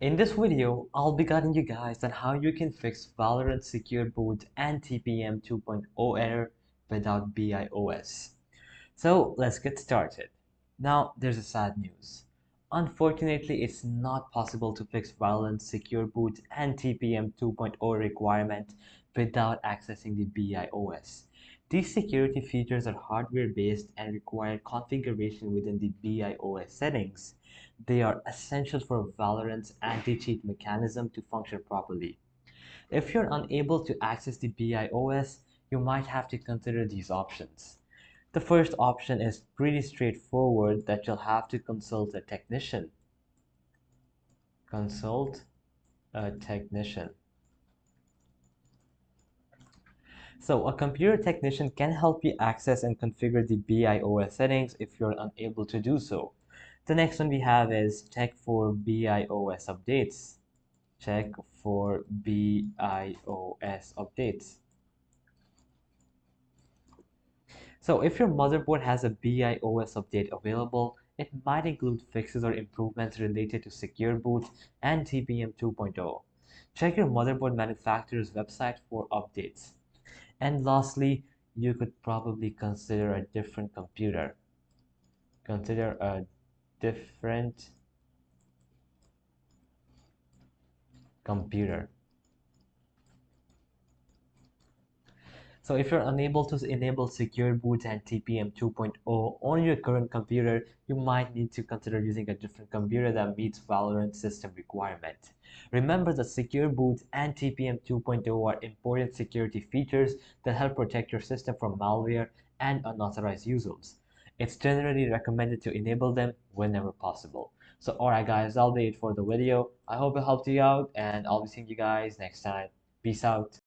In this video, I'll be guiding you guys on how you can fix Valorant secure boot and TPM 2.0 error without BIOS. So let's get started. Now there's a sad news. Unfortunately, it's not possible to fix Valorant secure boot and TPM 2.0 requirement without accessing the BIOS. These security features are hardware-based and require configuration within the BIOS settings. They are essential for Valorant's anti-cheat mechanism to function properly. If you're unable to access the BIOS, you might have to consider these options. The first option is pretty straightforward, that you'll have to consult a technician. Consult a technician. So a computer technician can help you access and configure the BIOS settings if you're unable to do so. The next one we have is check for BIOS updates. Check for BIOS updates. So if your motherboard has a BIOS update available, it might include fixes or improvements related to secure boot and TPM 2.0. Check your motherboard manufacturer's website for updates. And lastly, you could probably consider a different computer. Consider a different computer. So if you're unable to enable secure boot and TPM 2.0 on your current computer, you might need to consider using a different computer that meets Valorant system requirement. Remember that secure boot and TPM 2.0 are important security features that help protect your system from malware and unauthorized users. It's generally recommended to enable them whenever possible. So alright guys, that'll be it for the video. I hope it helped you out, and I'll be seeing you guys next time. Peace out.